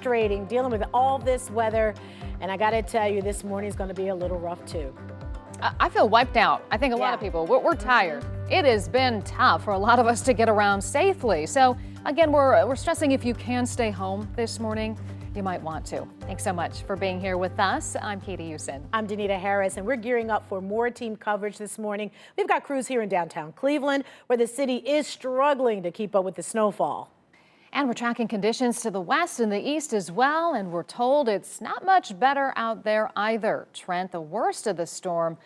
frustrating dealing with all this weather. And I got to tell you, this morning is going to be a little rough too. I feel wiped out. I think a lot of people, we're tired. It has been tough for a lot of us to get around safely. So again, we're stressing if you can stay home this morning, you might want to. Thanks so much for being here with us. I'm Katie Houston. I'm Danita Harris, and we're gearing up for more team coverage this morning. We've got crews here in downtown Cleveland, where the city is struggling to keep up with the snowfall. And we're tracking conditions to the west and the east as well, and we're told it's not much better out there either. Trent, the worst of the storm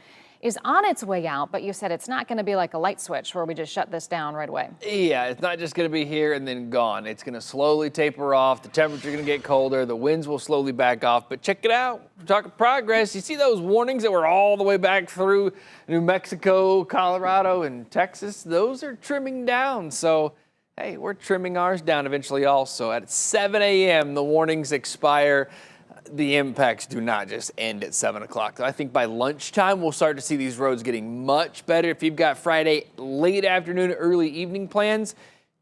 is on its way out, but you said it's not going to be like a light switch where we just shut this down right away. Yeah, it's not just going to be here and then gone. It's going to slowly taper off. The temperature's going to get colder. The winds will slowly back off. But check it out. We're talking progress. You see those warnings that were all the way back through New Mexico, Colorado, and Texas? Those are trimming down. So, hey, we're trimming ours down eventually also. At 7 a.m., the warnings expire. The impacts do not just end at 7 o'clock. I think by lunchtime, we'll start to see these roads getting much better. If you've got Friday late afternoon, early evening plans,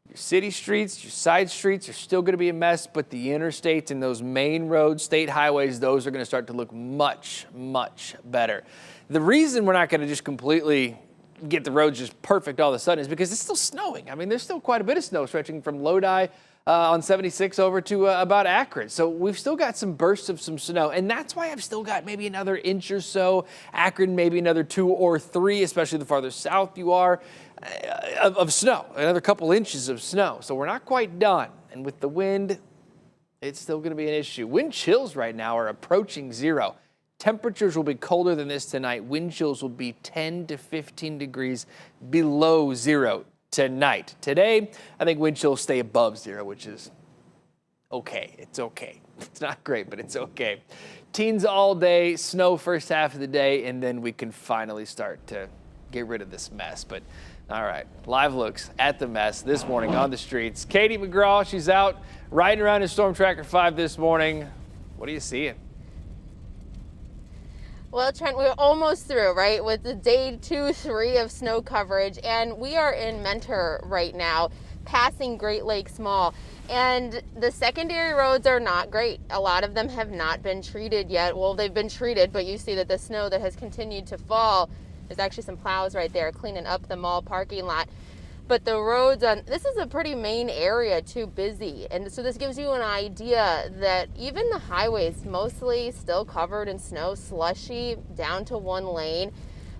your city streets, your side streets are still going to be a mess, but the interstates and those main roads, state highways, those are going to start to look much, much better. The reason we're not going to just completely get the roads just perfect all of a sudden is because it's still snowing. I mean, there's still quite a bit of snow stretching from Lodi on 76 over to about Akron. So we've still got some bursts of some snow, and that's why I've still got maybe another inch or so. Akron, maybe another 2 or 3, especially the farther south you are, of snow, another couple inches of snow. So we're not quite done. And with the wind, it's still going to be an issue. Wind chills right now are approaching 0. Temperatures will be colder than this tonight. Wind chills will be 10 to 15 degrees below 0 tonight. Today, I think wind chills stay above 0, which is okay. It's okay. It's not great, but it's okay. Teens all day, snow first half of the day, and then we can finally start to get rid of this mess. But all right, live looks at the mess this morning on the streets. Katie McGraw, she's out riding around in Storm Tracker 5 this morning. What are you seeing? Well, Trent, we're almost through, right, with the day 2, 3 of snow coverage, and we are in Mentor right now, passing Great Lakes Mall, and the secondary roads are not great. A lot of them have not been treated yet. Well, they've been treated, but you see that the snow that has continued to fall, there's actually some plows right there cleaning up the mall parking lot. But the roads on, this is a pretty main area too, busy. And so this gives you an idea that even the highways mostly still covered in snow, slushy, down to 1 lane.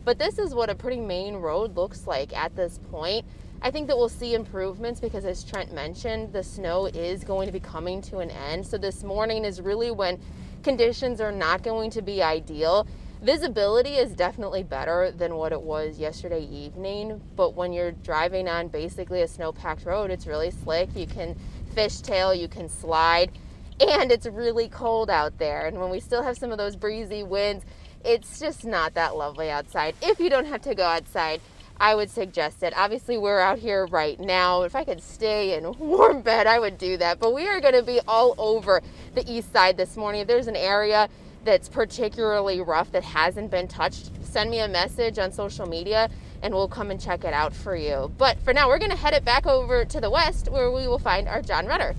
But this is what a pretty main road looks like at this point. I think that we'll see improvements because, as Trent mentioned, the snow is going to be coming to an end. So this morning is really when conditions are not going to be ideal. Visibility is definitely better than what it was yesterday evening, but when you're driving on basically a snow-packed road, it's really slick. You can fishtail, you can slide, and it's really cold out there. And when we still have some of those breezy winds, it's just not that lovely outside. If you don't have to go outside, I would suggest it. Obviously, we're out here right now. If I could stay in a warm bed, I would do that. But we are going to be all over the east side this morning. If there's an area that's particularly rough that hasn't been touched, send me a message on social media and we'll come and check it out for you. But for now, we're going to head it back over to the west where we will find our John Rudder.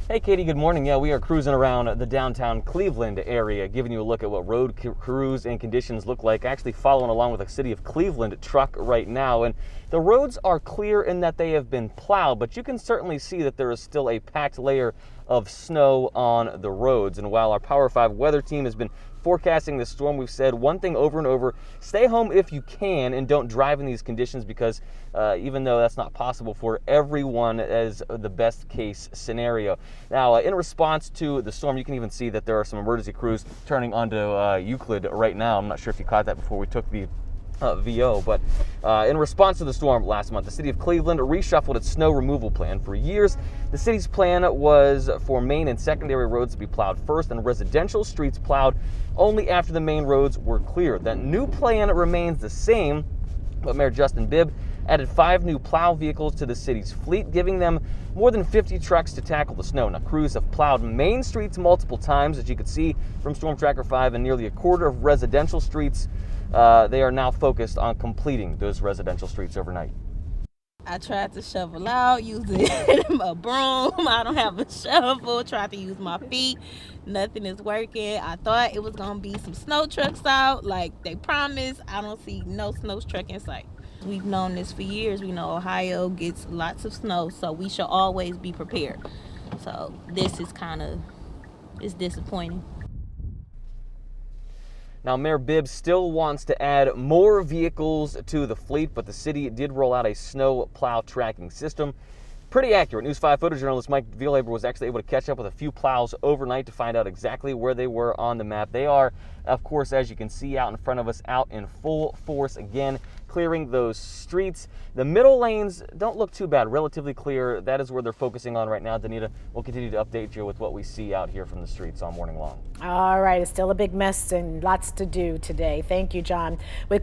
Hey Katie, good morning. Yeah, we are cruising around the downtown Cleveland area, giving you a look at what road crews and conditions look like. Actually following along with a City of Cleveland truck right now. And the roads are clear in that they have been plowed, but you can certainly see that there is still a packed layer of snow on the roads. And while our Power 5 weather team has been forecasting this storm, we've said one thing over and over: stay home if you can and don't drive in these conditions, because even though that's not possible for everyone as the best case scenario. Now, in response to the storm, you can even see that there are some emergency crews turning onto Euclid right now. I'm not sure if you caught that before we took the VO, but in response to the storm last month, the City of Cleveland reshuffled its snow removal plan. For years, the city's plan was for main and secondary roads to be plowed first and residential streets plowed only after the main roads were cleared. That new plan remains the same, but Mayor Justin Bibb added 5 new plow vehicles to the city's fleet, giving them more than 50 trucks to tackle the snow. Now, crews have plowed main streets multiple times, as you could see from Storm Tracker 5, and nearly a quarter of residential streets. They are now focused on completing those residential streets overnight. I tried to shovel out using a broom. I don't have a shovel. Tried to use my feet. Nothing is working. I thought it was going to be some snow trucks out like they promised. I don't see no snow truck in sight. We've known this for years. We know Ohio gets lots of snow, so we should always be prepared. So this is it's disappointing. Now, Mayor Bibb still wants to add more vehicles to the fleet, but the city did roll out a snow plow tracking system. Pretty accurate. News 5 photojournalist Mike Villaber was actually able to catch up with a few plows overnight to find out exactly where they were on the map. They are, of course, as you can see out in front of us, out in full force again, clearing those streets. The middle lanes don't look too bad, relatively clear. That is where they're focusing on right now. Danita, we'll continue to update you with what we see out here from the streets all morning long. All right, it's still a big mess and lots to do today. Thank you, John. With